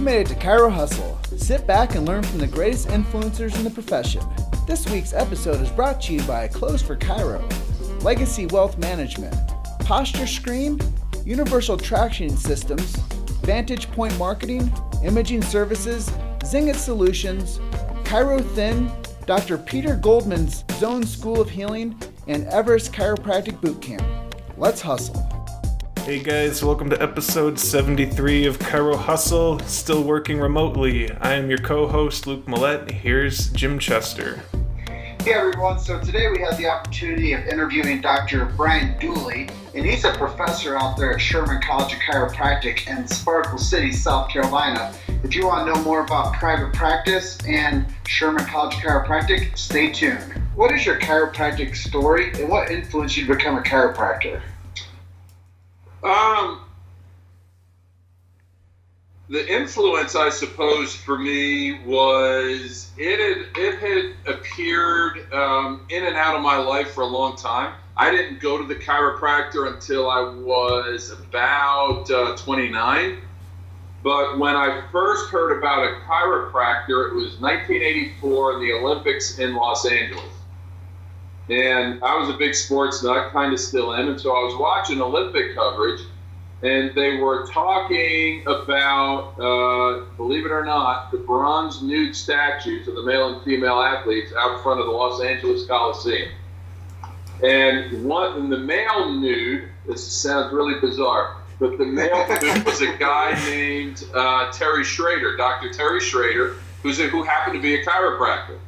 made it to Chiro Hustle. Sit back and learn from the greatest influencers in the profession. This week's episode is brought to you by Clothes for Chiro, Legacy Wealth Management, Posture Scream, Universal Traction Systems, Vantage Point Marketing, Imaging Services, Zingit Solutions, Chiro Thin, Dr. Peter Goldman's Zone School of Healing, and Everest Chiropractic Bootcamp. Let's hustle. Hey guys, welcome to episode 73 of Chiro Hustle, still working remotely. I am your co-host, Luke Millette. Here's Jim Chester. Hey everyone, so today we had the opportunity of interviewing Dr. Brian Dooley, and he's a professor out there at Sherman College of Chiropractic in Spartanburg City, South Carolina. If you want to know more about private practice and Sherman College of Chiropractic, stay tuned. What is your chiropractic story, and what influenced you to become a chiropractor? The influence, I suppose, for me was it had appeared in and out of my life for a long time. I didn't go to the chiropractor until I was about 29. But when I first heard about a chiropractor, it was 1984 in the Olympics in Los Angeles. And I was a big sports nut, kind of still am, and so I was watching Olympic coverage, and they were talking about, believe it or not, the bronze nude statues of the male and female athletes out front of the Los Angeles Coliseum. And the male nude, this sounds really bizarre, but the male nude was a guy named Terry Schrader, Dr. Terry Schrader, who happened to be a chiropractor.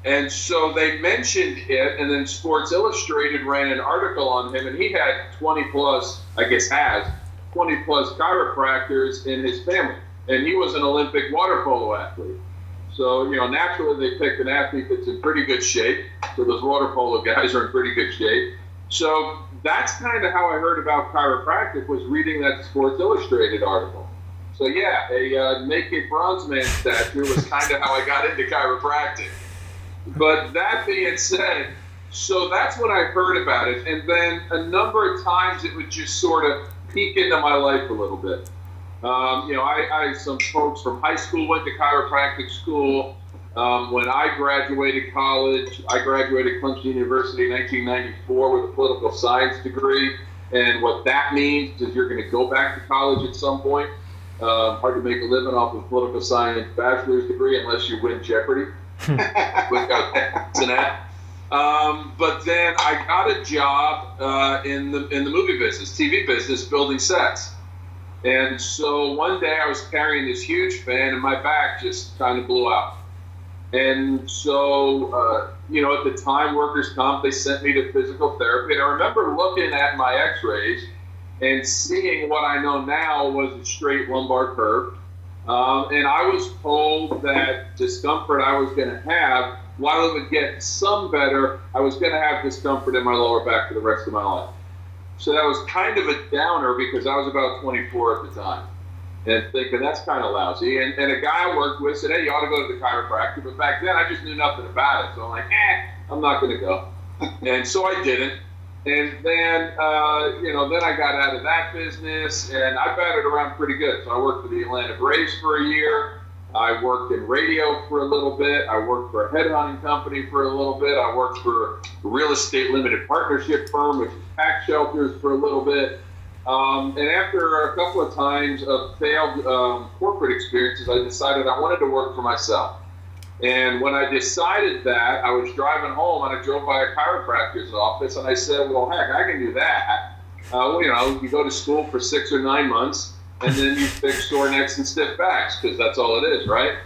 And so they mentioned it, and then Sports Illustrated ran an article on him, and he had 20 plus chiropractors in his family. And he was an Olympic water polo athlete. So, naturally they picked an athlete that's in pretty good shape. So those water polo guys are in pretty good shape. So that's kind of how I heard about chiropractic, was reading that Sports Illustrated article. So yeah, a naked bronze man statue was kind of how I got into chiropractic. But that being said, so that's when I heard about it. And then a number of times it would just sort of peek into my life a little bit. Some folks from high school went to chiropractic school. When I graduated college, I graduated Clemson University in 1994 with a political science degree. And what that means is you're going to go back to college at some point. Hard to make a living off of a political science bachelor's degree unless you win Jeopardy. But then I got a job in the movie business, TV business, building sets. And so one day I was carrying this huge fan and my back just kind of blew out. And so, at the time, workers' comp, they sent me to physical therapy. And I remember looking at my x-rays and seeing what I know now was a straight lumbar curve. And I was told that discomfort I was going to have, while it would get some better, I was going to have discomfort in my lower back for the rest of my life. So that was kind of a downer because I was about 24 at the time and thinking that's kind of lousy. And a guy I worked with said, hey, you ought to go to the chiropractor. But back then I just knew nothing about it. So I'm like, I'm not going to go. And so I didn't. And then, then I got out of that business, and I batted around pretty good. So I worked for the Atlanta Braves for a year. I worked in radio for a little bit. I worked for a headhunting company for a little bit. I worked for a real estate limited partnership firm, which is tax shelters, for a little bit. And after a couple of times of failed corporate experiences, I decided I wanted to work for myself. And when I decided that, I was driving home and I drove by a chiropractor's office and I said, well, heck, I can do that. You go to school for 6 or 9 months and then you fix sore necks and stiff backs because that's all it is, right?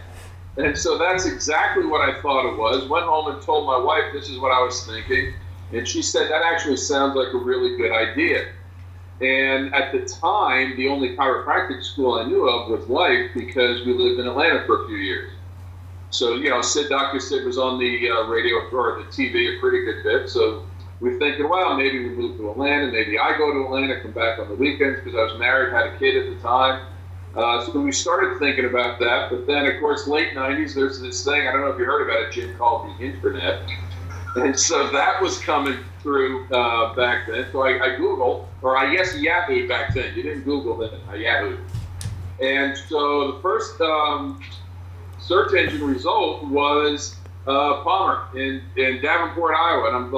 And so that's exactly what I thought it was. Went home and told my wife this is what I was thinking. And she said, that actually sounds like a really good idea. And at the time, the only chiropractic school I knew of was Life because we lived in Atlanta for a few years. So, Dr. Sid was on the radio or the TV a pretty good bit. So we're thinking, well, maybe we move to Atlanta. Maybe I go to Atlanta, come back on the weekends because I was married, had a kid at the time. So we started thinking about that. But then, of course, late 90s, there's this thing, I don't know if you heard about it, Jim, called the internet. And so that was coming through back then. So I Googled, or I guess Yahoo back then. You didn't Google then, I Yahooed. And so the first search engine result was Palmer in Davenport, Iowa. And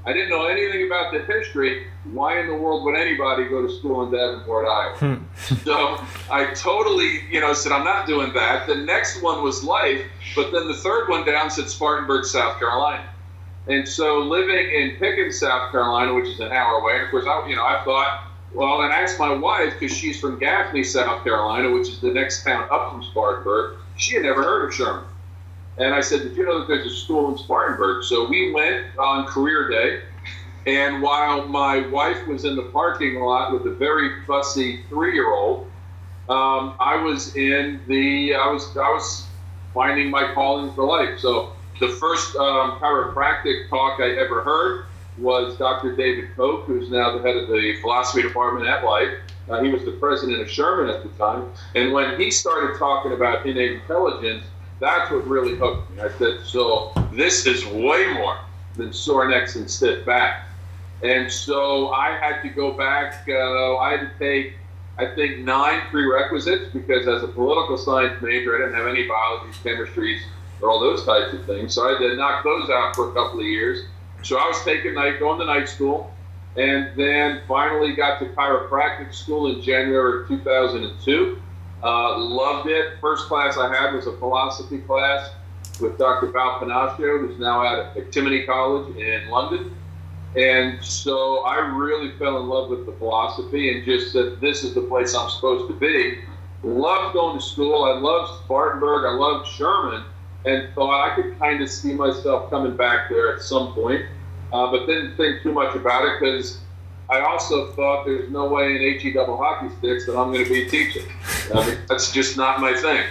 I didn't know anything about the history. Why in the world would anybody go to school in Davenport, Iowa? So I totally, said, I'm not doing that. The next one was Life, but then the third one down said Spartanburg, South Carolina. And so living in Pickens, South Carolina, which is an hour away, and of course, I thought, well, and I asked my wife, because she's from Gaffney, South Carolina, which is the next town up from Spartanburg. She had never heard of Sherman. And I said, did you know that there's a school in Spartanburg? So we went on career day. And while my wife was in the parking lot with a very fussy 3-year-old, I was finding my calling for life. So the first chiropractic talk I ever heard was Dr. David Koch, who's now the head of the philosophy department at Life. He was the president of Sherman at the time. And when he started talking about innate intelligence, that's what really hooked me. I said, so this is way more than sore necks and stiff back. And so I had to go back. I had to take, I think, 9 prerequisites, because as a political science major, I didn't have any biologies, chemistries, or all those types of things. So I had to knock those out for a couple of years. So I was going to night school, and then finally got to chiropractic school in January of 2002. Loved it. First class I had was a philosophy class with Dr. Val Panaccio, who's now at Academy College in London. And so I really fell in love with the philosophy and just said, this is the place I'm supposed to be. Loved going to school. I loved Spartanburg. I loved Sherman, and thought I could kind of see myself coming back there at some point, but didn't think too much about it, because I also thought there's no way in HE double hockey sticks that I'm going to be a teacher. I mean, that's just not my thing.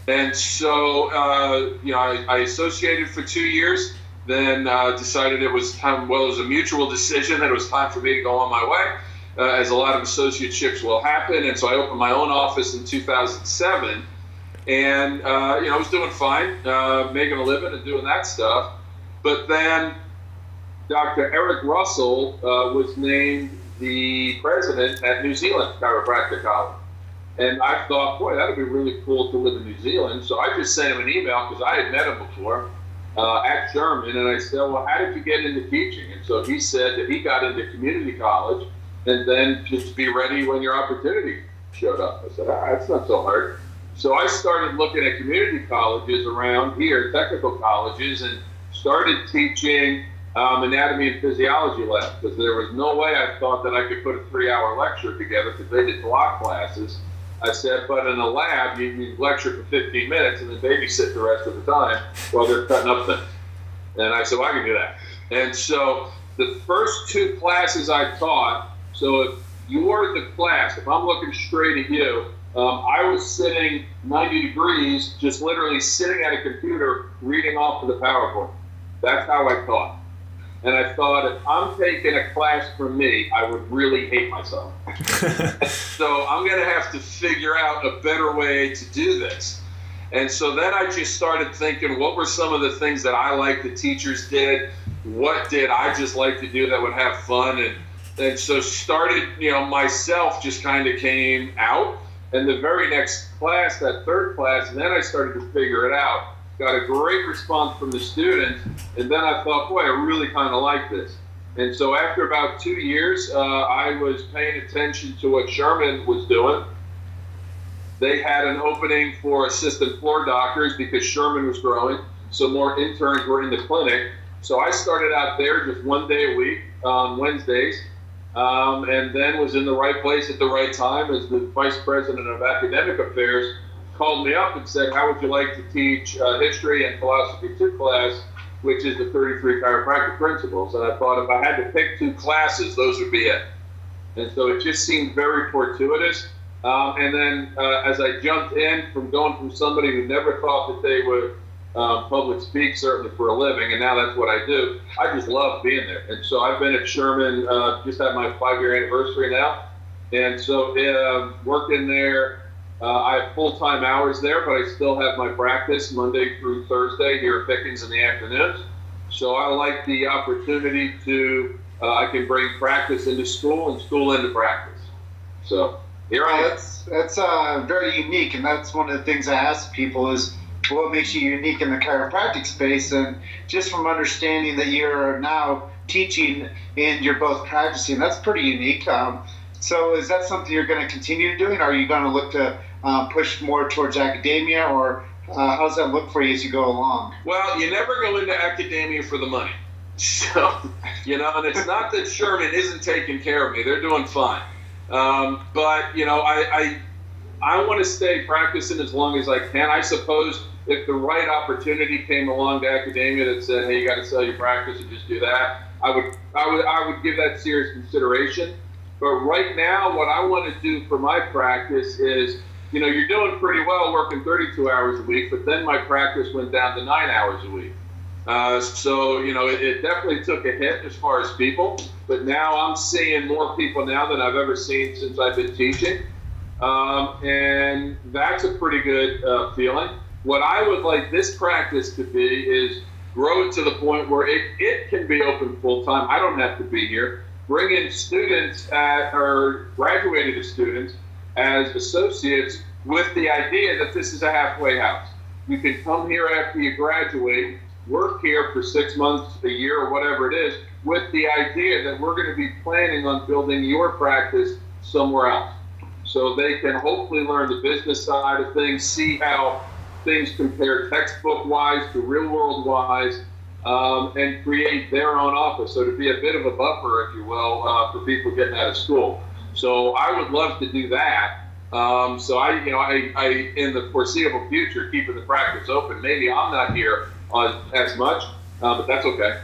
And so, I associated for 2 years, then decided it was time, well, it was a mutual decision that it was time for me to go on my way, as a lot of associateships will happen. And so I opened my own office in 2007, and, I was doing fine, making a living and doing that stuff. But then Dr. Eric Russell was named the president at New Zealand Chiropractic College. And I thought, boy, that would be really cool to live in New Zealand. So I just sent him an email, because I had met him before at Sherman. And I said, well, how did you get into teaching? And so he said that he got into community college, and then just be ready when your opportunity showed up. I said, that's not so hard. So I started looking at community colleges around here, technical colleges, and started teaching anatomy and physiology lab, because there was no way I thought that I could put a 3-hour lecture together, because they did block classes. I said, but in a lab, you lecture for 15 minutes and then babysit the rest of the time while they're cutting up things. And I said, well, I can do that. And so the first 2 classes I taught, so if you're the class, if I'm looking straight at you, I was sitting 90 degrees, just literally sitting at a computer reading off of the PowerPoint. That's how I taught. And I thought, if I'm taking a class from me, I would really hate myself. So I'm going to have to figure out a better way to do this. And so then I just started thinking, what were some of the things that I liked the teachers did? What did I just like to do that would have fun? And so started, myself just kind of came out. And the very next class, that third class, then I started to figure it out. Got a great response from the students, and then I thought, boy, I really kind of like this. And so after about 2 years, I was paying attention to what Sherman was doing. They had an opening for assistant floor doctors because Sherman was growing, so more interns were in the clinic. So I started out there just 1 day a week on Wednesdays, and then was in the right place at the right time as the vice president of academic affairs called me up and said, how would you like to teach history and philosophy 2 class, which is the 33 chiropractic principles. And I thought if I had to pick 2 classes, those would be it. And so it just seemed very fortuitous. And then as I jumped in from going from somebody who never thought that they would public speak, certainly for a living, and now that's what I do, I just love being there. And so I've been at Sherman, just had my 5-year anniversary now. And so working there, I have full-time hours there, but I still have my practice Monday through Thursday here at Pickens in the afternoons. So I like the opportunity to, I can bring practice into school and school into practice. So Here I am. That's very unique, and that's one of the things I ask people is what makes you unique in the chiropractic space. And just from understanding that you're now teaching and you're both practicing, that's pretty unique. So is that something you're going to continue doing? Or are you going to look to push more towards academia, or how does that look for you as you go along? Well, you never go into academia for the money. So, and it's not that Sherman isn't taking care of me. They're doing fine. But, I want to stay practicing as long as I can. I suppose if the right opportunity came along to academia that said, hey, you got to sell your practice and just do that, I would give that serious consideration. But right now, what I want to do for my practice is, you're doing pretty well working 32 hours a week, but then my practice went down to 9 hours a week. So, it definitely took a hit as far as people, but now I'm seeing more people now than I've ever seen since I've been teaching. And that's a pretty good feeling. What I would like this practice to be is grow it to the point where it can be open full-time. I don't have to be here. Bring in students or graduated students as associates with the idea that this is a halfway house. You can come here after you graduate, work here for 6 months, a year, or whatever it is, with the idea that we're going to be planning on building your practice somewhere else. So they can hopefully learn the business side of things, see how things compare textbook-wise to real-world-wise, and create their own office. So to be a bit of a buffer, if you will, for people getting out of school. So I would love to do that. So I in the foreseeable future, keeping the practice open. Maybe I'm not here as much, but that's okay.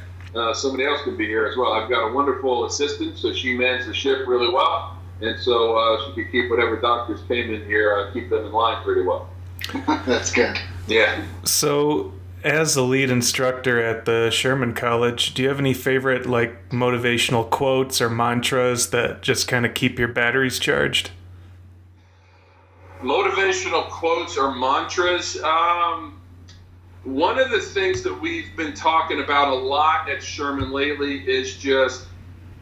Somebody else can be here as well. I've got a wonderful assistant, so she mans the ship really well. And so she could keep whatever doctors came in here, keep them in line pretty well. That's good. Yeah. So, as a lead instructor at the Sherman College, do you have any favorite motivational quotes or mantras that just kind of keep your batteries charged? Motivational quotes or mantras. One of the things that we've been talking about a lot at Sherman lately is just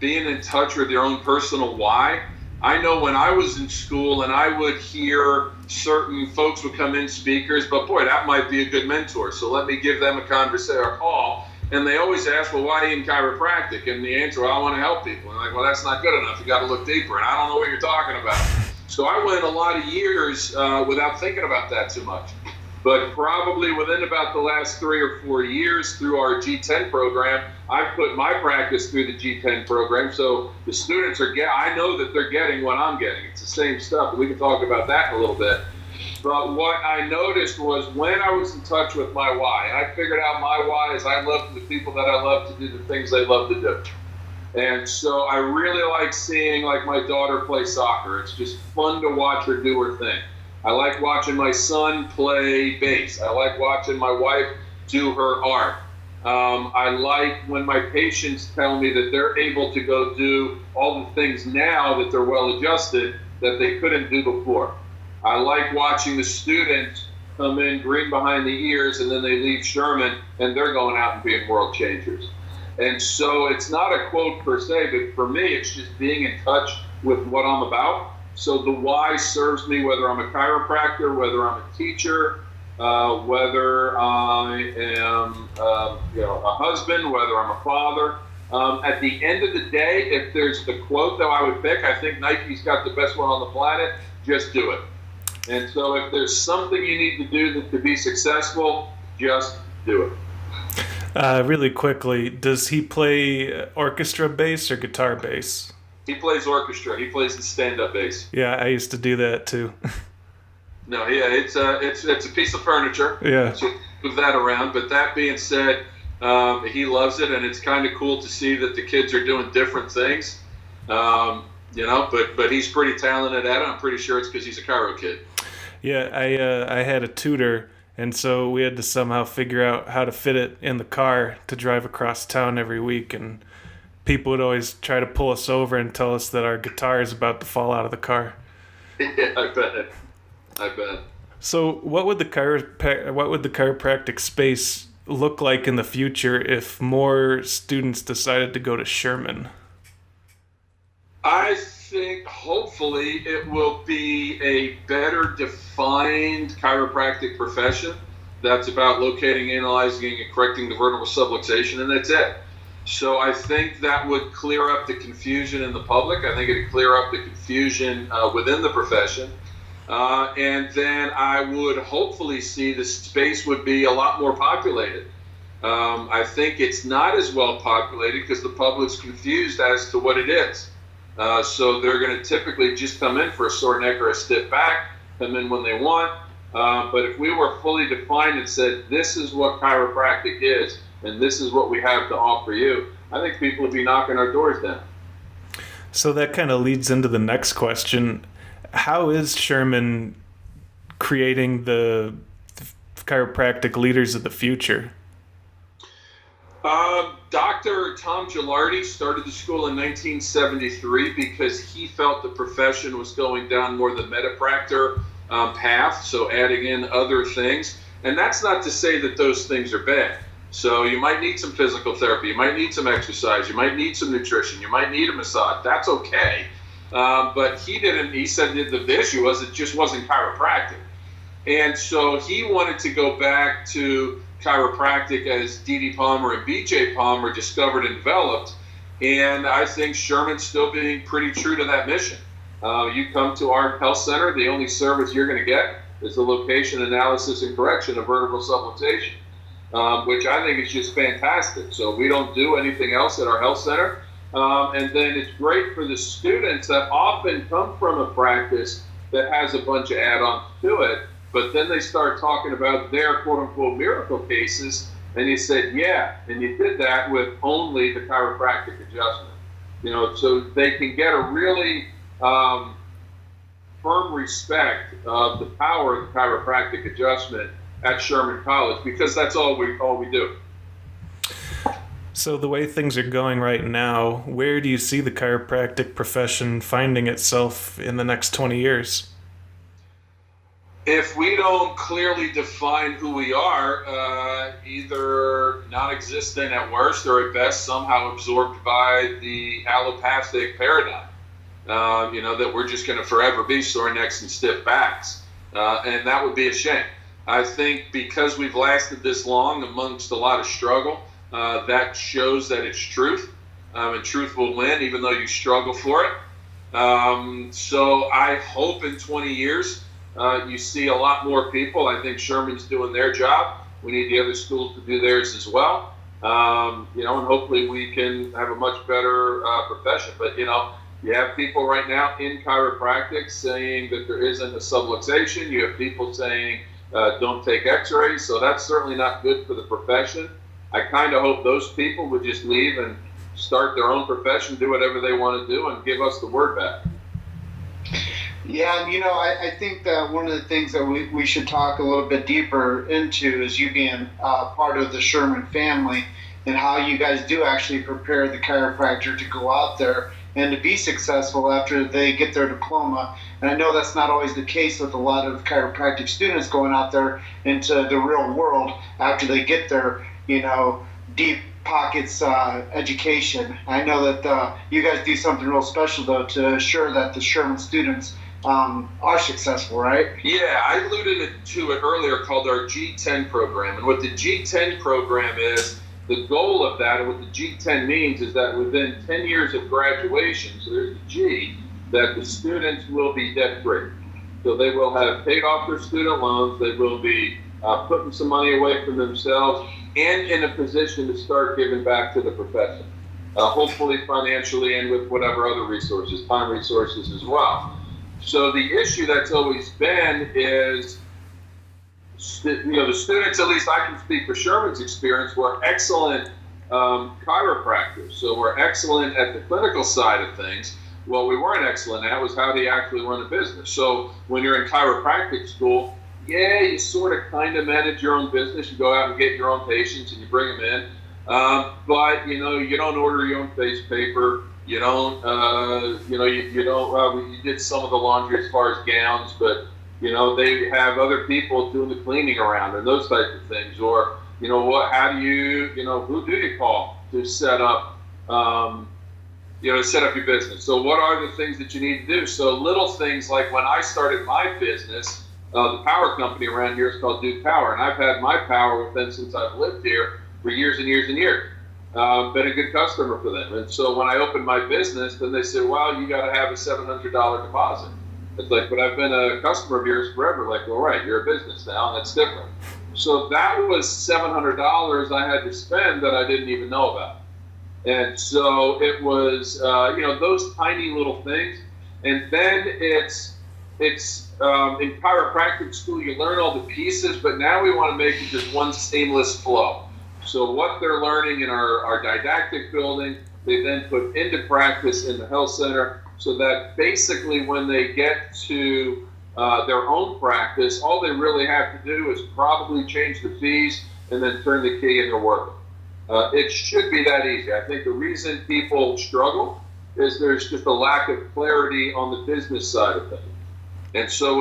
being in touch with your own personal why. I know when I was in school and I would hear certain folks would come in speakers, but boy, that might be a good mentor. So let me give them a conversation or call. And they always ask, well, why are you in chiropractic? And the answer, well, I want to help people. And I'm like, well, that's not good enough. You got to look deeper. And I don't know what you're talking about. So I went a lot of years without thinking about that too much. But probably within about the last 3 or 4 years through our G10 program, I've put my practice through the G10 program. So the students I know that they're getting what I'm getting. It's the same stuff. We can talk about that in a little bit. But what I noticed was when I was in touch with my why, and I figured out my why is I love the people that I love to do the things they love to do. And so I really like seeing my daughter play soccer. It's just fun to watch her do her thing. I like watching my son play bass. I like watching my wife do her art. I like when my patients tell me that they're able to go do all the things now that they're well adjusted that they couldn't do before. I like watching the students come in green behind the ears and then they leave Sherman and they're going out and being world changers. And so it's not a quote per se, but for me, it's just being in touch with what I'm about. So the why serves me whether I'm a chiropractor, whether I'm a teacher, whether I am a husband, whether I'm a father. At the end of the day, if there's the quote that I would pick, I think Nike's got the best one on the planet, just do it. And so if there's something you need to do to be successful, just do it. Really quickly, does he play orchestra bass or guitar bass? He plays orchestra. He plays the stand-up bass. Yeah, I used to do that too. No, yeah, it's a piece of furniture. Yeah. So move that around. But that being said, he loves it, and it's kind of cool to see that the kids are doing different things. But he's pretty talented at it. I'm pretty sure it's because he's a chiro kid. Yeah, I had a tutor, and so we had to somehow figure out how to fit it in the car to drive across town every week, and people would always try to pull us over and tell us that our guitar is about to fall out of the car. Yeah, I bet. So what would the chiropractic space look like in the future if more students decided to go to Sherman? I think hopefully hopefully it will be a better defined chiropractic profession that's about locating, analyzing, and correcting the vertebral subluxation, and that's it. So I think that would clear up the confusion in the public. I think it would clear up the confusion within the profession. And then I would hopefully see the space would be a lot more populated. I think it's not as well populated because the public's confused as to what it is. So they're going to typically just come in for a sore neck or a stiff back, come in when they want. But if we were fully defined and said, this is what chiropractic is, and this is what we have to offer you, I think people would be knocking our doors down. So that kind of leads into the next question. How is Sherman creating the chiropractic leaders of the future? Dr. Tom Gilardi started the school in 1973 because he felt the profession was going down more the medipractor path, so adding in other things. And that's not to say that those things are bad. So you might need some physical therapy, you might need some exercise, you might need some nutrition, you might need a massage. That's okay. But he said that the issue was it just wasn't chiropractic. And so he wanted to go back to chiropractic as D.D. Palmer and B.J. Palmer discovered and developed. And I think Sherman's still being pretty true to that mission. You come to our health center, the only service you're going to get is the location, analysis, and correction of vertebral subluxation, which I think is just fantastic. So we don't do anything else at our health center. And then it's great for the students that often come from a practice that has a bunch of add-ons to it, but then they start talking about their quote-unquote miracle cases, and you said, yeah, and you did that with only the chiropractic adjustment. So they can get a really firm respect of the power of the chiropractic adjustment at Sherman College, because that's all we do. So the way things are going right now, where do you see the chiropractic profession finding itself in the next 20 years? If we don't clearly define who we are, either non-existent at worst or at best somehow absorbed by the allopathic paradigm, that we're just going to forever be sore necks and stiff backs. And that would be a shame. I think because we've lasted this long amongst a lot of struggle, that shows that it's truth, and truth will win even though you struggle for it. So I hope in 20 years you see a lot more people. I think Sherman's doing their job. We need the other schools to do theirs as well. And hopefully we can have a much better profession. But, you have people right now in chiropractic saying that there isn't a subluxation. You have people saying don't take x-rays. So that's certainly not good for the profession. I kind of hope those people would just leave and start their own profession, do whatever they want to do, and give us the word back. Yeah, I think that one of the things that we should talk a little bit deeper into is you being part of the Sherman family and how you guys do actually prepare the chiropractor to go out there and to be successful after they get their diploma. And I know that's not always the case with a lot of chiropractic students going out there into the real world after they get their deep pockets education. I know that you guys do something real special, though, to assure that the Sherman students are successful, right? Yeah, I alluded to it earlier, called our G10 program. And what the G10 program is, the goal of that, and what the G10 means, is that within 10 years of graduation, so there's the G, that the students will be debt-free. So they will have paid off their student loans, they will be putting some money away from themselves, and in a position to start giving back to the profession, hopefully financially and with whatever other resources, time resources as well. So the issue that's always been is, the students, at least I can speak for Sherman's experience, were excellent chiropractors. So we're excellent at the clinical side of things. What we weren't excellent at was how do you actually run a business. So when you're in chiropractic school, yeah, you sort of kind of manage your own business. You go out and get your own patients and you bring them in. But, you don't order your own face paper. You don't, you did some of the laundry as far as gowns, but, they have other people doing the cleaning around and those types of things. Or, how do you, who do you call to set up to set up your business. So what are the things that you need to do? So little things like when I started my business, the power company around here is called Duke Power, and I've had my power with them since I've lived here for years and years and years. Been a good customer for them. And so when I opened my business, then they said, well, you got to have a $700 deposit. It's like, but I've been a customer of yours forever. Like, well, right, you're a business now, and that's different. So that was $700 I had to spend that I didn't even know about. And so it was, those tiny little things. And then it's in chiropractic school, you learn all the pieces, but now we want to make it just one seamless flow. So what they're learning in our didactic building, they then put into practice in the health center, so that basically when they get to their own practice, all they really have to do is probably change the fees and then turn the key and they're working. It should be that easy. I think the reason people struggle is there's just a lack of clarity on the business side of things. And so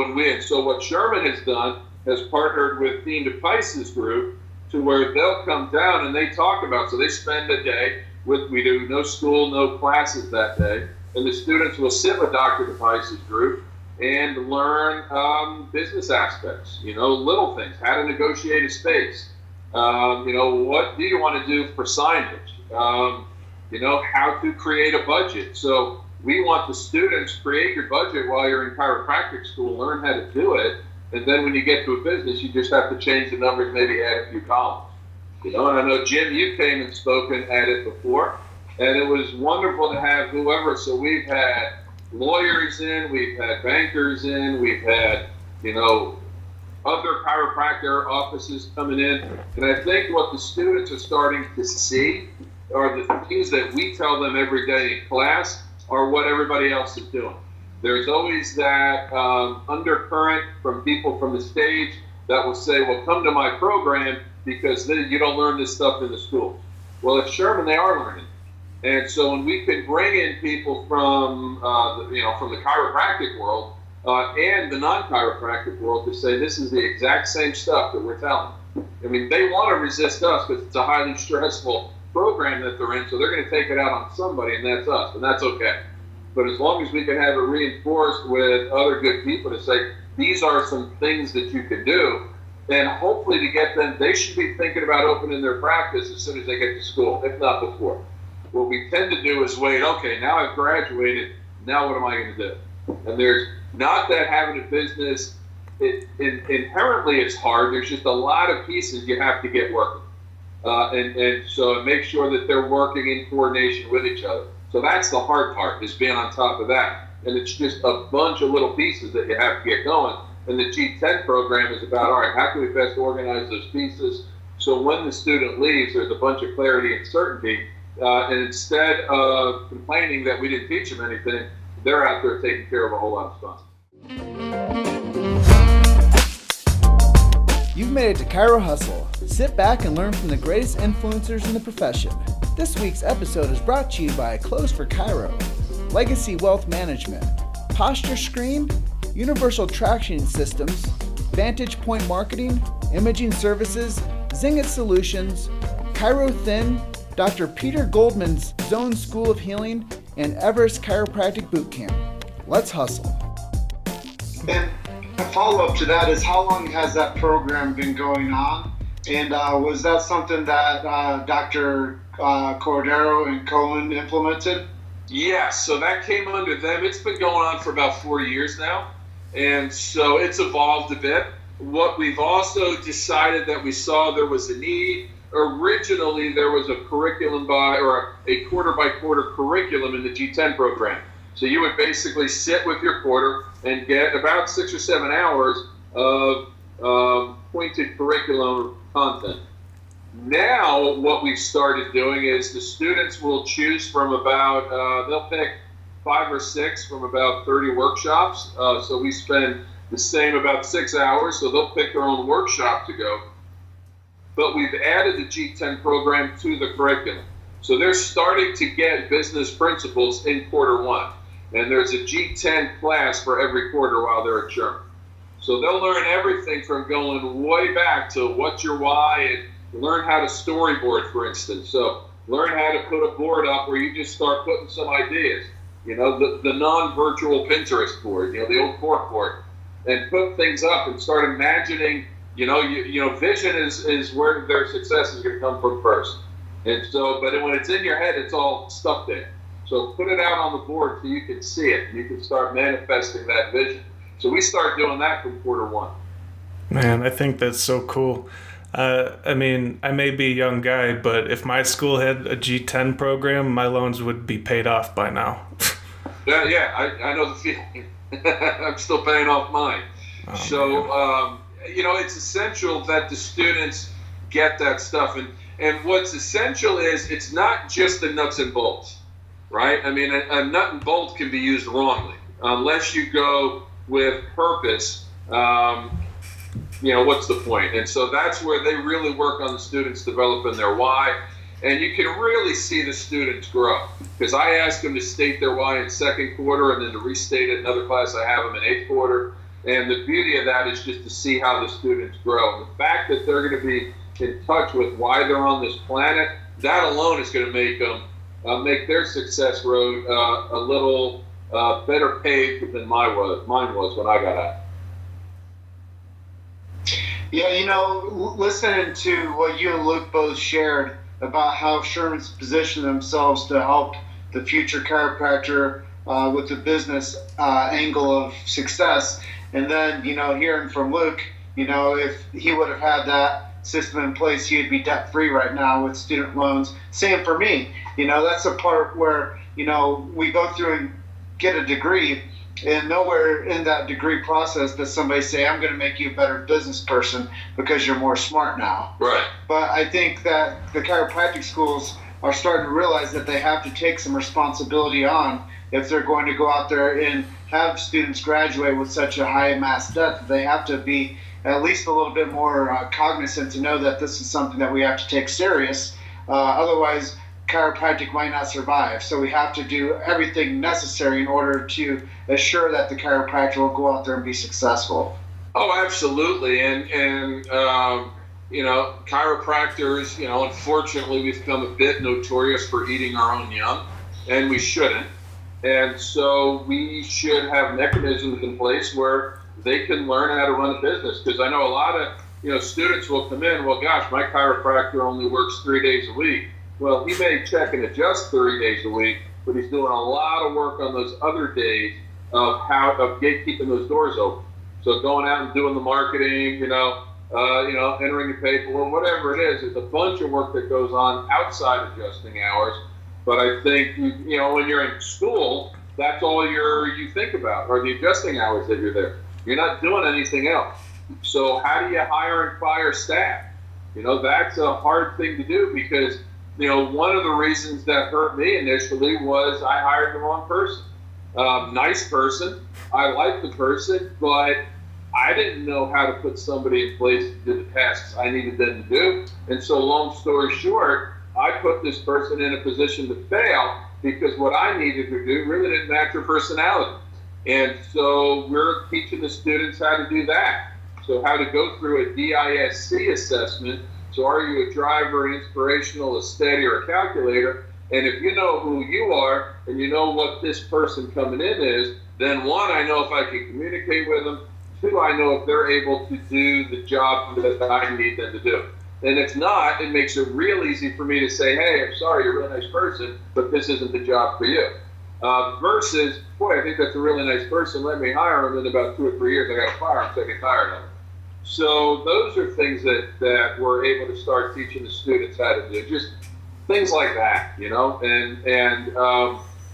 what Sherman has done has partnered with Dean DePice's group to where they'll come down and they talk about, so they spend a day we do no school, no classes that day, and the students will sit with Dr. DePice's group and learn business aspects, little things, how to negotiate a space, what do you want to do for signage, how to create a budget. So we want the students create your budget while you're in chiropractic school, learn how to do it, and then when you get to a business, you just have to change the numbers, maybe add a few columns. And I know, Jim, you came and spoken at it before, and it was wonderful to have whoever. So we've had lawyers in, we've had bankers in, we've had, other chiropractor offices coming in. And I think what the students are starting to see are the things that we tell them every day in class are what everybody else is doing. There's always that undercurrent from people from the stage that will say, well, come to my program because then you don't learn this stuff in the school. Well, at Sherman, they are learning. And so when we can bring in people from, from the chiropractic world and the non-chiropractic world to say this is the exact same stuff that we're telling. I mean, they want to resist us because it's a highly stressful program that they're in, so they're going to take it out on somebody, and that's us, and that's okay. But as long as we can have it reinforced with other good people to say, these are some things that you can do, and hopefully to get them, they should be thinking about opening their practice as soon as they get to school, if not before. What we tend to do is wait, okay, now I've graduated, now what am I going to do? And there's not that having a business, inherently it's hard, there's just a lot of pieces you have to get working. And so make sure that they're working in coordination with each other. So that's the hard part, is being on top of that. And it's just a bunch of little pieces that you have to get going. And the G10 program is about, all right, how can we best organize those pieces so when the student leaves, there's a bunch of clarity and certainty. And instead of complaining that we didn't teach them anything, they're out there taking care of a whole lot of stuff. You've made it to Chiro Hustle. Sit back and learn from the greatest influencers in the profession. This week's episode is brought to you by Clothes for Chiro, Legacy Wealth Management, Posture Scream, Universal Traction Systems, Vantage Point Marketing, Imaging Services, Zingit Solutions, Chiro Thin, Dr. Peter Goldman's Zone School of Healing, and Everest Chiropractic Bootcamp. Let's hustle. And a follow-up to that is, how long has that program been going on? And was that something that Dr. Cordero and Cohen implemented? Yes, so that came under them. It's been going on for about 4 years now. And so it's evolved a bit. What we've also decided that we saw there was a need. Originally, there was a curriculum a quarter-by-quarter curriculum in the G10 program. So you would basically sit with your quarter and get about 6 or 7 hours of pointed curriculum content. Now, what we've started doing is the students will choose from they'll pick 5 or 6 from about 30 workshops. So we spend the same about 6 hours, so they'll pick their own workshop to go. But we've added the G10 program to the curriculum. So they're starting to get business principles in quarter 1. And there's a G10 class for every quarter while they're at Sherman. So they'll learn everything from going way back to what's your why, and learn how to storyboard, for instance. So learn how to put a board up where you just start putting some ideas. The non-virtual Pinterest board, the old cork board, and put things up and start imagining. Vision is where their success is going to come from first. And so, but when it's in your head, it's all stuck there. So put it out on the board so you can see it. You can start manifesting that vision. So we start doing that from quarter one. Man, I think that's so cool. I may be a young guy, but if my school had a G10 program, my loans would be paid off by now. I know the feeling. I'm still paying off mine. It's essential that the students get that stuff. And what's essential is it's not just the nuts and bolts, right? I mean, a nut and bolt can be used wrongly. Unless you go with purpose, what's the point? And so that's where they really work on the students developing their why. And you can really see the students grow. Because I ask them to state their why in second quarter and then to restate it in another class I have them in eighth quarter. And the beauty of that is just to see how the students grow. And the fact that they're going to be in touch with why they're on this planet, that alone is going to make them make their success road a little better paved than mine was when I got out. Yeah, listening to what you and Luke both shared about how Sherman's positioned themselves to help the future chiropractor with the business angle of success, and then hearing from Luke, if he would have had that system in place, he'd be debt free right now with student loans. Same for me. That's a part where we go through and get a degree, and nowhere in that degree process does somebody say, I'm going to make you a better business person because you're more smart now. Right. But I think that the chiropractic schools are starting to realize that they have to take some responsibility on if they're going to go out there and have students graduate with such a high mass debt. They have to be at least a little bit more cognizant to know that this is something that we have to take serious. Otherwise, chiropractic might not survive. So we have to do everything necessary in order to assure that the chiropractor will go out there and be successful. Oh, absolutely. And chiropractors, unfortunately, we've become a bit notorious for eating our own young, and we shouldn't. And so we should have mechanisms in place where they can learn how to run a business. Because I know a lot of, students will come in, well, gosh, my chiropractor only works 3 days a week. Well, he may check and adjust 3 days a week, but he's doing a lot of work on those other days of keeping those doors open. So going out and doing the marketing, entering the paperwork, whatever it is, there's a bunch of work that goes on outside adjusting hours. But I think, when you're in school, that's all you think about, are the adjusting hours that you're there. You're not doing anything else. So how do you hire and fire staff? That's a hard thing to do because, one of the reasons that hurt me initially was I hired the wrong person. Nice person. I liked the person, but I didn't know how to put somebody in place to do the tasks I needed them to do. And so long story short, I put this person in a position to fail because what I needed to do really didn't match her personality. And so we're teaching the students how to do that. So how to go through a DISC assessment. So are you a driver, an inspirational, a steady, or a calculator? And if you know who you are and you know what this person coming in is, then one, I know if I can communicate with them. Two, I know if they're able to do the job that I need them to do. And if not, it makes it real easy for me to say, hey, I'm sorry, you're a really nice person, but this isn't the job for you. Versus, boy, I think that's a really nice person, let me hire him, in about 2 or 3 years I got to fire him so I get tired of him. So those are things that we're able to start teaching the students how to do, just things like that, and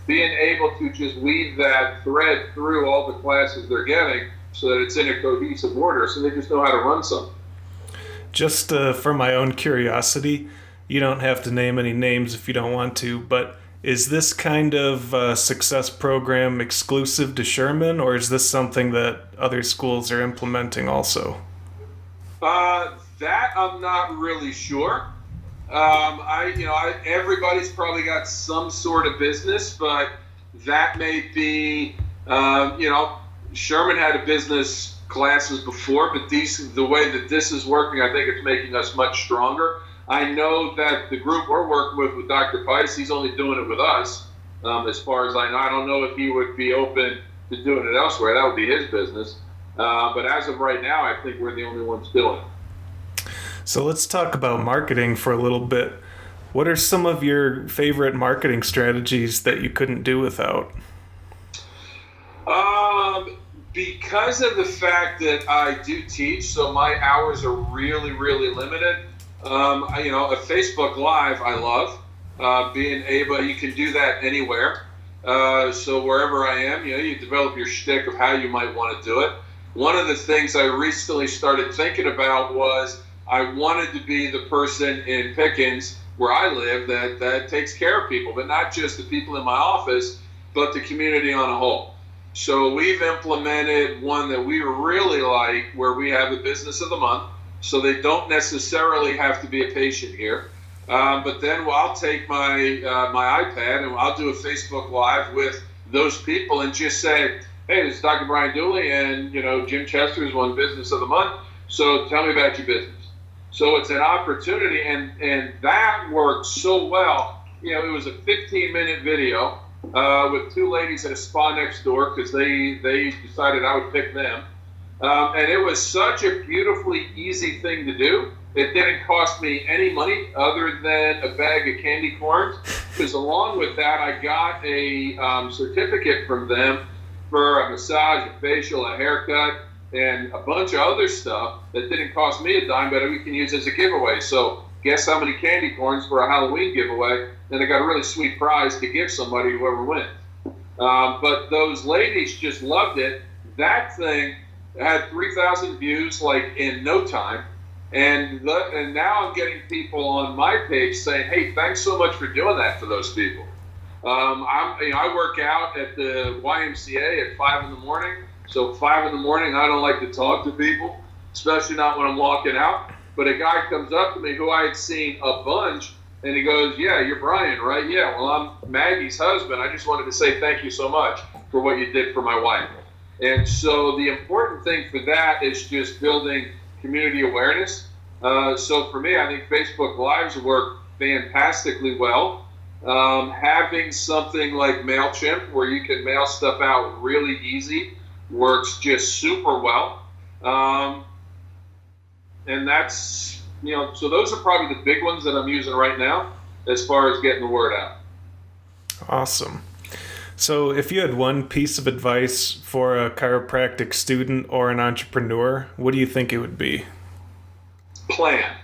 being able to just weave that thread through all the classes they're getting so that it's in a cohesive order so they just know how to run something. Just for my own curiosity, you don't have to name any names if you don't want to, but is this kind of success program exclusive to Sherman, or is this something that other schools are implementing also? That I'm not really sure. Everybody's probably got some sort of business, but that may be, Sherman had a business classes before, but the way that this is working, I think it's making us much stronger. I know that the group we're working with Dr. Pice, he's only doing it with us, as far as I know. I don't know if he would be open to doing it elsewhere. That would be his business. But as of right now, I think we're the only ones doing it. So let's talk about marketing for a little bit. What are some of your favorite marketing strategies that you couldn't do without? Because of the fact that I do teach, so my hours are really, really limited. A Facebook Live I love. Being able, you can do that anywhere. So wherever I am, you develop your shtick of how you might want to do it. One of the things I recently started thinking about was I wanted to be the person in Pickens where I live that takes care of people, but not just the people in my office, but the community on a whole. So we've implemented one that we really like where we have a business of the month. So they don't necessarily have to be a patient here. But then I'll take my iPad and I'll do a Facebook Live with those people and just say, hey, this is Dr. Brian Dooley, and Jim Chester's won Business of the Month. So tell me about your business. So it's an opportunity, and that worked so well. It was a 15-minute video with two ladies at a spa next door because they decided I would pick them. And it was such a beautifully easy thing to do. It didn't cost me any money other than a bag of candy corns, because along with that, I got a certificate from them for a massage, a facial, a haircut, and a bunch of other stuff that didn't cost me a dime, but we can use as a giveaway. So guess how many candy corns for a Halloween giveaway? And I got a really sweet prize to give somebody, whoever wins. But those ladies just loved it. That thing had 3,000 views like in no time. And now I'm getting people on my page saying, hey, thanks so much for doing that for those people. I work out at the YMCA at 5 in the morning. So 5 in the morning, I don't like to talk to people, especially not when I'm walking out. But a guy comes up to me who I had seen a bunch, and he goes, yeah, you're Brian, right? Yeah, well, I'm Maggie's husband. I just wanted to say thank you so much for what you did for my wife. And so the important thing for that is just building community awareness. So for me, I think Facebook Lives work fantastically well. Having something like MailChimp where you can mail stuff out really easy works just super well. And that's, so those are probably the big ones that I'm using right now as far as getting the word out. Awesome. So if you had one piece of advice for a chiropractic student or an entrepreneur, what do you think it would be? Plan.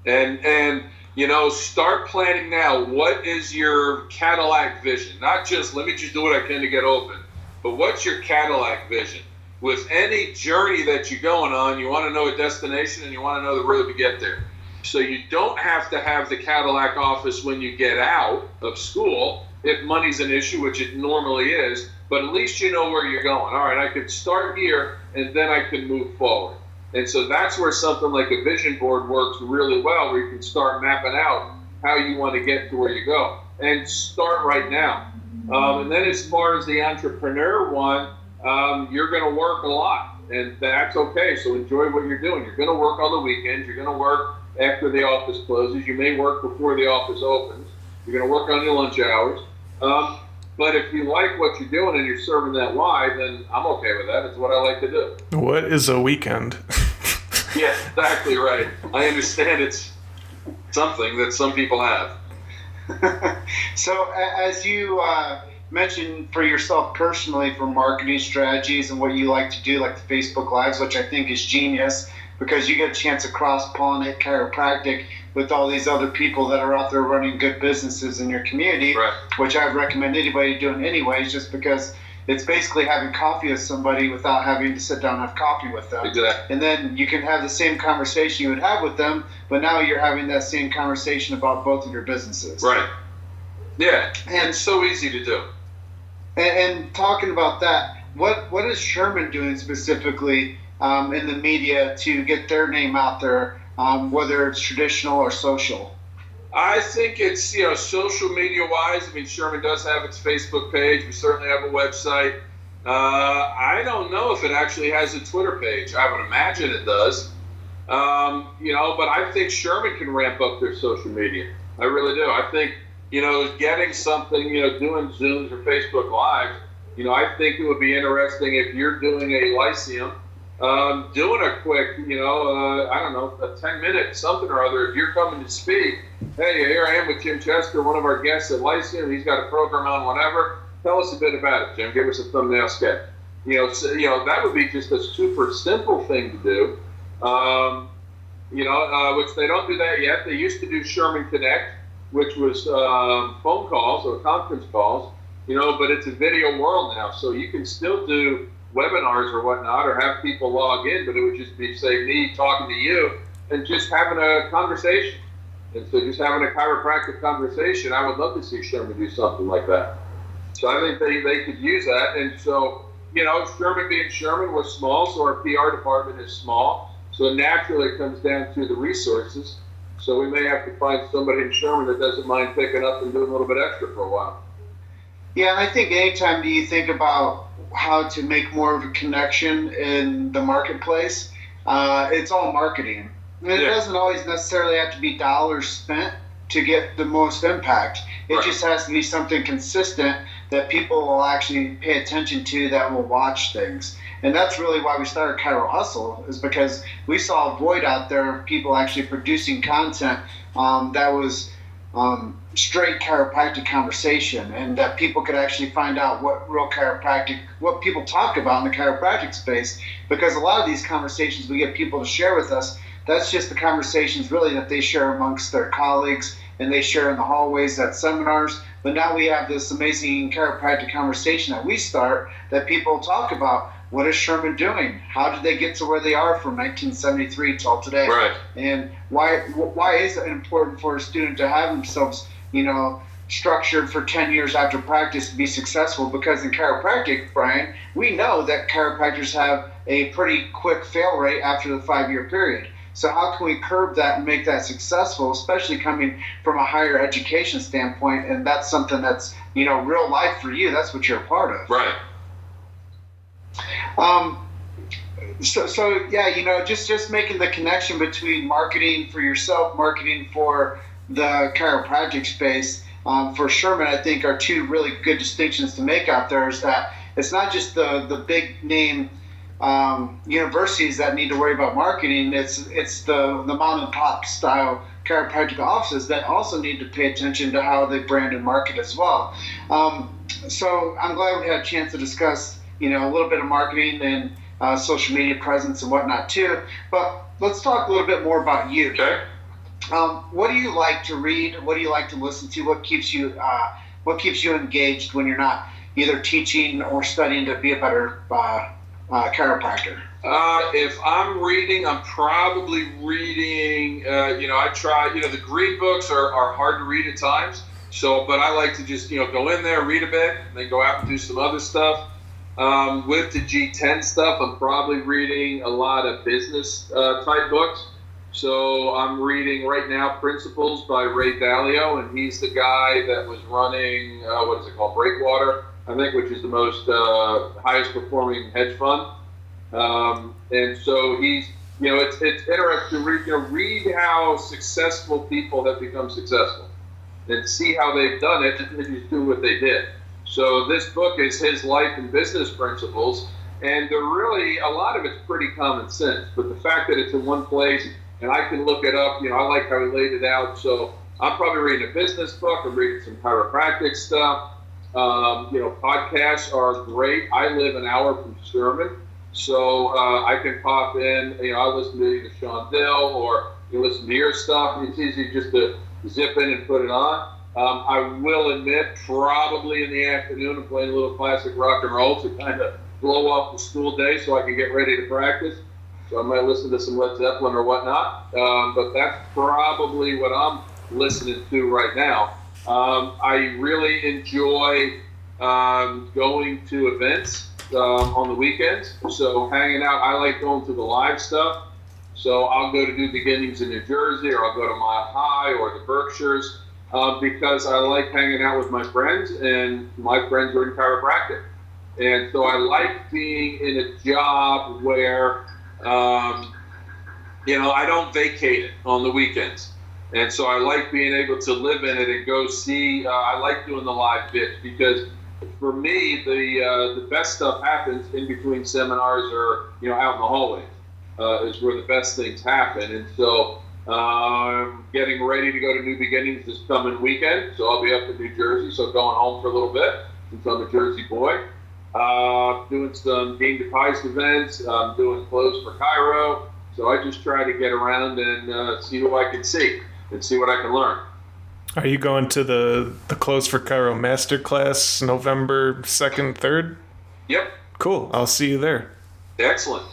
And start planning now. What is your Cadillac vision? Not just, let me just do what I can to get open, but what's your Cadillac vision? With any journey that you're going on, you want to know a destination and you want to know the road to get there. So you don't have to have the Cadillac office when you get out of school, if money's an issue, which it normally is, but at least you know where you're going. All right, I could start here and then I can move forward. And so that's where something like a vision board works really well, where you can start mapping out how you want to get to where you go. And start right now. And then as far as the entrepreneur one, you're going to work a lot, and that's okay. So enjoy what you're doing. You're going to work on the weekends. You're going to work after the office closes. You may work before the office opens. You're going to work on your lunch hours. But if you like what you're doing and you're serving that why, then I'm okay with that. It's what I like to do. What is a weekend? Yeah, exactly right. I understand it's something that some people have. So as you mentioned for yourself personally for marketing strategies and what you like to do, like the Facebook Lives, which I think is genius because you get a chance to cross-pollinate chiropractic with all these other people that are out there running good businesses in your community, right, which I'd recommend anybody doing anyways, just because it's basically having coffee with somebody without having to sit down and have coffee with them. Exactly. And then you can have the same conversation you would have with them, but now you're having that same conversation about both of your businesses. Right. Yeah, and it's so easy to do. And talking about that, what is Sherman doing specifically in the media to get their name out there, whether it's traditional or social? I think it's, social media wise, Sherman does have its Facebook page. We certainly have a website. I don't know if it actually has a Twitter page. I would imagine it does. But I think Sherman can ramp up their social media. I really do. I think, getting something, doing Zooms or Facebook Lives, I think it would be interesting if you're doing a Lyceum, doing a quick, I don't know, a 10-minute something or other. If you're coming to speak, hey, here I am with Jim Chester, one of our guests at Lyceum. He's got a program on whatever. Tell us a bit about it, Jim. Give us a thumbnail sketch. That would be just a super simple thing to do. Which they don't do that yet. They used to do Sherman Connect, which was phone calls or conference calls, but it's a video world now. So you can still do webinars or whatnot or have people log in, but it would just be, say, me talking to you and just having a conversation. And so just having a chiropractic conversation, I would love to see Sherman do something like that. So I think they could use that. And so, Sherman being Sherman, we're small, so our PR department is small. So naturally it comes down to the resources. So we may have to find somebody in Sherman that doesn't mind picking up and doing a little bit extra for a while. Yeah, and I think anytime you think about how to make more of a connection in the marketplace, it's all marketing. And it doesn't always necessarily have to be dollars spent to get the most impact. It just has to be something consistent that people will actually pay attention to, that will watch things. And that's really why we started Chiro Hustle, is because we saw a void out there of people actually producing content that was straight chiropractic conversation, and that people could actually find out what real chiropractic, what people talk about in the chiropractic space. Because a lot of these conversations we get people to share with us, that's just the conversations really that they share amongst their colleagues and they share in the hallways at seminars. But now we have this amazing chiropractic conversation that we start, that people talk about. What is Sherman doing? How did they get to where they are from 1973 till today? Right. And why is it important for a student to have themselves, structured for 10 years after practice to be successful? Because in chiropractic, Brian, we know that chiropractors have a pretty quick fail rate after the 5-year period. So how can we curb that and make that successful, especially coming from a higher education standpoint? And that's something that's, real life for you. That's what you're a part of. Right. Just making the connection between marketing for yourself, marketing for the chiropractic space, for Sherman, I think are two really good distinctions to make out there. Is that it's not just the big name universities that need to worry about marketing. It's the mom and pop style chiropractic offices that also need to pay attention to how they brand and market as well. So I'm glad we had a chance to discuss a little bit of marketing and social media presence and whatnot too. But let's talk a little bit more about you. Okay. What do you like to read? What do you like to listen to? What keeps you engaged when you're not either teaching or studying to be a better chiropractor? If I'm reading, I'm probably reading, I try, the green books are hard to read at times. So, but I like to just, go in there, read a bit, and then go out and do some other stuff. With the G10 stuff, I'm probably reading a lot of business type books. So I'm reading right now Principles by Ray Dalio, and he's the guy that was running, Breakwater, I think, which is the most highest performing hedge fund. And so he's, it's interesting to read how successful people have become successful and see how they've done it and just do what they did. So this book is his life and business principles, and they're really, a lot of it's pretty common sense, but the fact that it's in one place and I can look it up, I like how he laid it out. So I'm probably reading a business book, I'm reading some chiropractic stuff. Podcasts are great. I live an hour from Sherman, so I can pop in, I listen to Sean Dill or listen to your stuff, and it's easy just to zip in and put it on. I will admit, probably in the afternoon, I'm playing a little classic rock and roll to kind of blow off the school day so I can get ready to practice. So I might listen to some Led Zeppelin or whatnot. But that's probably what I'm listening to right now. I really enjoy going to events on the weekends. So hanging out, I like going to the live stuff. So I'll go to do beginnings in New Jersey, or I'll go to Mile High or the Berkshires. Because I like hanging out with my friends, and my friends are in chiropractic. And so I like being in a job where I don't vacate it on the weekends. And so I like being able to live in it and go see. I like doing the live bits because for me, the best stuff happens in between seminars or, out in the hallways is where the best things happen. And so I'm getting ready to go to New Beginnings this coming weekend. So I'll be up in New Jersey. So going home for a little bit since I'm a Jersey boy. Doing some Game to Pies events. Doing clothes for Chiro. So I just try to get around and see who I can see and see what I can learn. Are you going to the Clothes for Chiro Masterclass November 2nd, 3rd? Yep. Cool. I'll see you there. Excellent.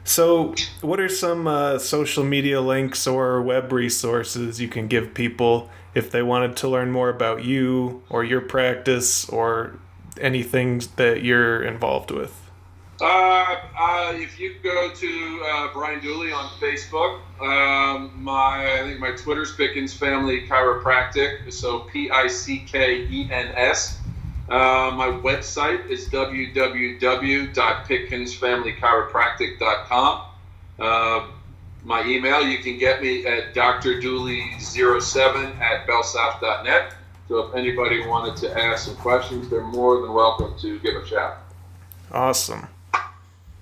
So what are some social media links or web resources you can give people if they wanted to learn more about you or your practice or anything that you're involved with? If you go to Brian Dooley on Facebook, I think my Twitter's Pickens Family Chiropractic, so Pickens. My website is www.pickensfamilychiropractic.com. My email, you can get me at drdooley07@bellsouth.net. So if anybody wanted to ask some questions, they're more than welcome to give a shout. Awesome.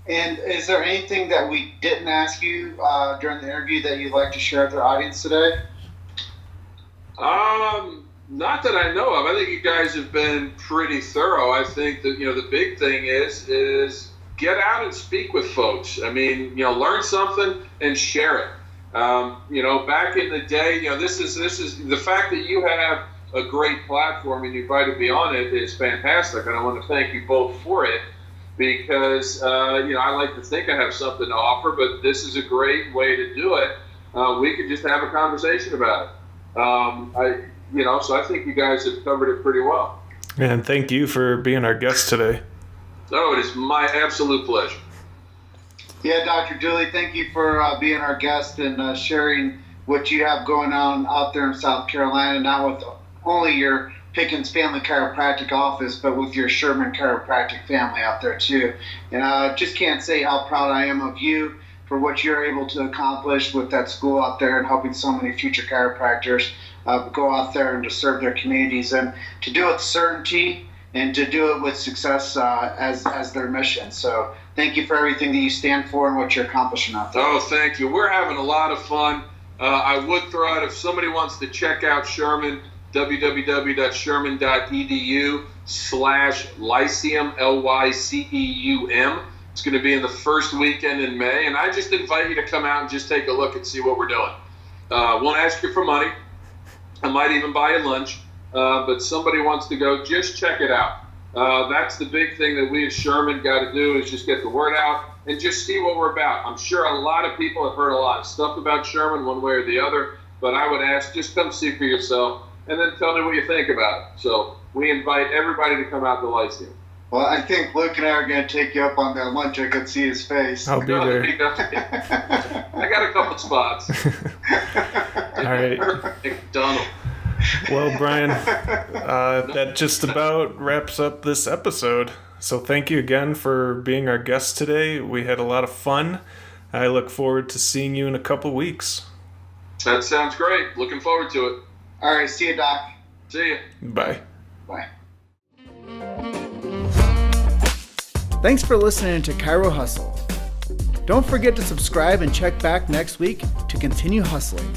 And is there anything that we didn't ask you during the interview that you'd like to share with our audience today? Not that I know of. I think you guys have been pretty thorough. I think that, the big thing is get out and speak with folks. I mean, learn something and share it. Back in the day, this is the fact that you have a great platform and you invited me on it is fantastic. And I want to thank you both for it. Because, I like to think I have something to offer, but this is a great way to do it. We could just have a conversation about it. So I think you guys have covered it pretty well. And thank you for being our guest today. Oh, it is my absolute pleasure. Yeah, Dr. Dooley, thank you for being our guest and sharing what you have going on out there in South Carolina, not with only your Pickens Family Chiropractic office, but with your Sherman Chiropractic family out there too. And I just can't say how proud I am of you for what you're able to accomplish with that school out there and helping so many future chiropractors go out there and to serve their communities and to do it with certainty and to do it with success as their mission. So thank you for everything that you stand for and what you're accomplishing out there. Oh, thank you. We're having a lot of fun. I would throw out, if somebody wants to check out Sherman, www.sherman.edu/Lyceum, Lyceum. It's going to be in the first weekend in May, and I just invite you to come out and just take a look and see what we're doing. Won't ask you for money. I might even buy you lunch, but somebody wants to go, just check it out. That's the big thing that we at Sherman got to do is just get the word out and just see what we're about. I'm sure a lot of people have heard a lot of stuff about Sherman one way or the other, but I would ask, just come see for yourself. And then tell me what you think about it. So we invite everybody to come out to Lyceum. Well, I think Luke and I are going to take you up on that lunch. I could see his face. I'll be there. I got a couple spots. All right. McDonald. Well, Brian, that just about wraps up this episode. So thank you again for being our guest today. We had a lot of fun. I look forward to seeing you in a couple weeks. That sounds great. Looking forward to it. All right, see you, Doc. See you. Bye. Bye. Thanks for listening to Chiro Hustle. Don't forget to subscribe and check back next week to continue hustling.